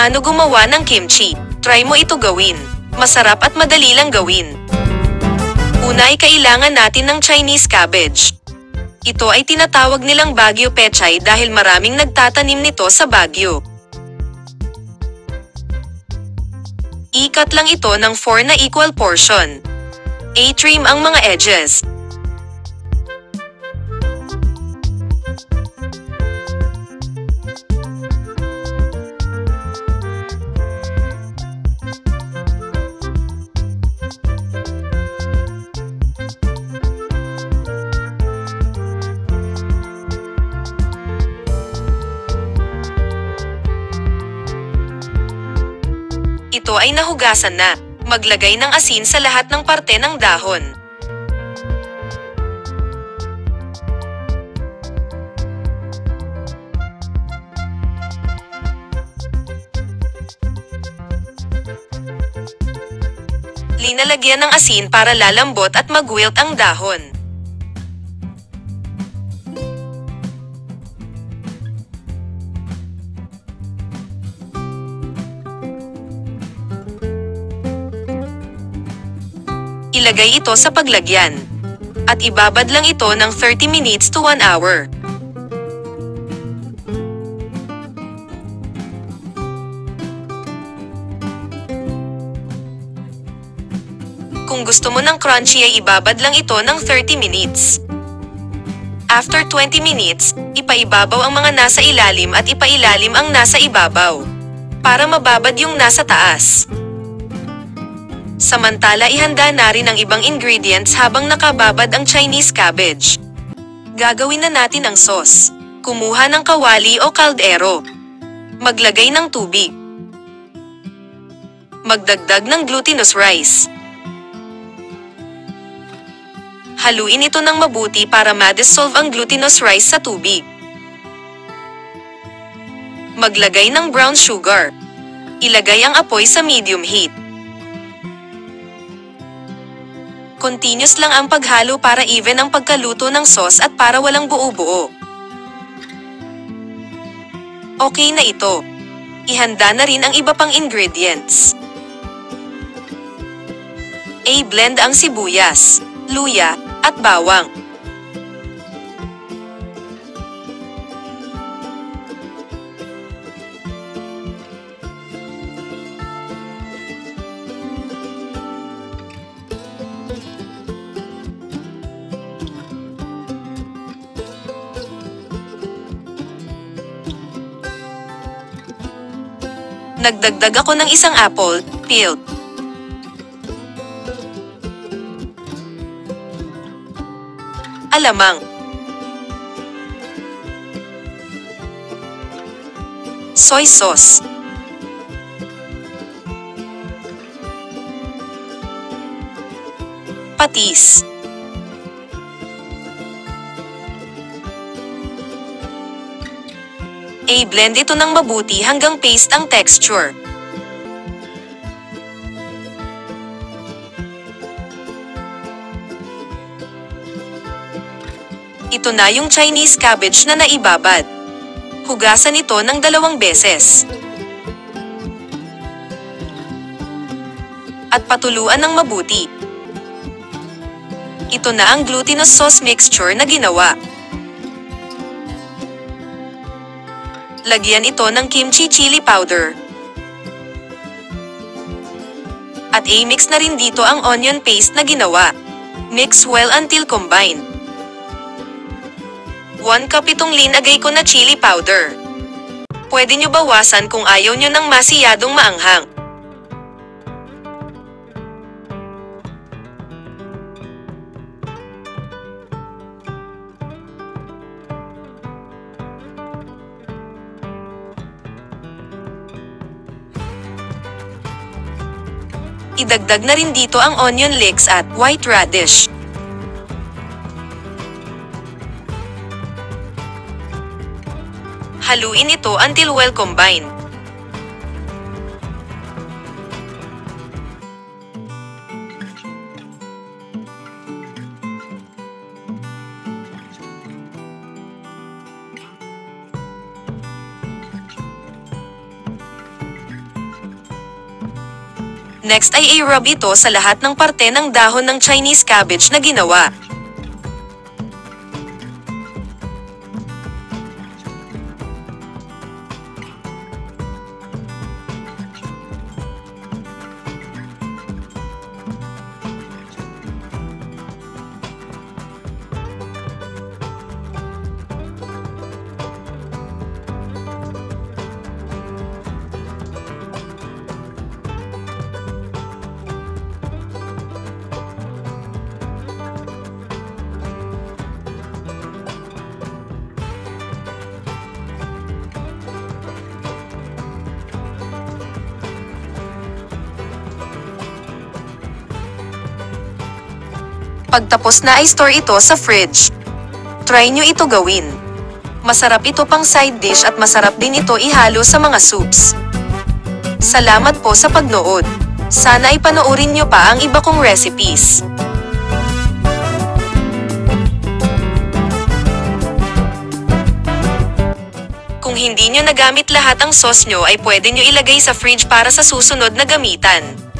Paano gumawa ng kimchi? Try mo ito gawin. Masarap at madali lang gawin. Una ay kailangan natin ng Chinese cabbage. Ito ay tinatawag nilang Baguio pechay dahil maraming nagtatanim nito sa Baguio. Ikat lang ito ng 4 na equal portion. I-trim ang mga edges. Ito ay nahugasan na. Maglagay ng asin sa lahat ng parte ng dahon. Linalagyan ng asin para lalambot at mag-wilt ang dahon. Ilagay ito sa paglagyan. At ibabad lang ito ng 30 minutes to 1 hour. Kung gusto mo ng crunchy ay ibabad lang ito ng 30 minutes. After 20 minutes, ipaibabaw ang mga nasa ilalim at ipailalim ang nasa ibabaw. Para mababad yung nasa taas. Samantala ihanda na rin ang ibang ingredients habang nakababad ang Chinese cabbage. Gagawin na natin ang sauce. Kumuha ng kawali o kaldero. Maglagay ng tubig. Magdagdag ng glutinous rice. Haluin ito ng mabuti para ma-dissolve ang glutinous rice sa tubig. Maglagay ng brown sugar. Ilagay ang apoy sa medium heat. Continuous lang ang paghalo para even ang pagkaluto ng sauce at para walang buo-buo. Okay na ito. Ihanda na rin ang iba pang ingredients. I-blend ang sibuyas, luya, at bawang. Nagdagdag ako ng isang apple, peeled. Alamang. Soy sauce. Patis. I-blend ito ng mabuti hanggang paste ang texture. Ito na yung Chinese cabbage na naibabad. Hugasan ito ng 2 beses. At patuluan ng mabuti. Ito na ang glutinous sauce mixture na ginawa. Lagyan ito ng kimchi chili powder. At i-mix na rin dito ang onion paste na ginawa. Mix well until combined. 1 cup itong linagay ko na chili powder. Pwede nyo bawasan kung ayaw nyo ng masiyadong maanghang. Idagdag na rin dito ang onion leeks at white radish. Haluin ito until well combined. Next ay i-rub ito sa lahat ng parte ng dahon ng Chinese cabbage na ginawa. Pagtapos na ay store ito sa fridge. Try nyo ito gawin. Masarap ito pang side dish at masarap din ito ihalo sa mga soups. Salamat po sa pagnood. Sana ay panoorin nyo pa ang iba kong recipes. Kung hindi nyo nagamit lahat ang sauce nyo ay pwede nyo ilagay sa fridge para sa susunod na gamitan.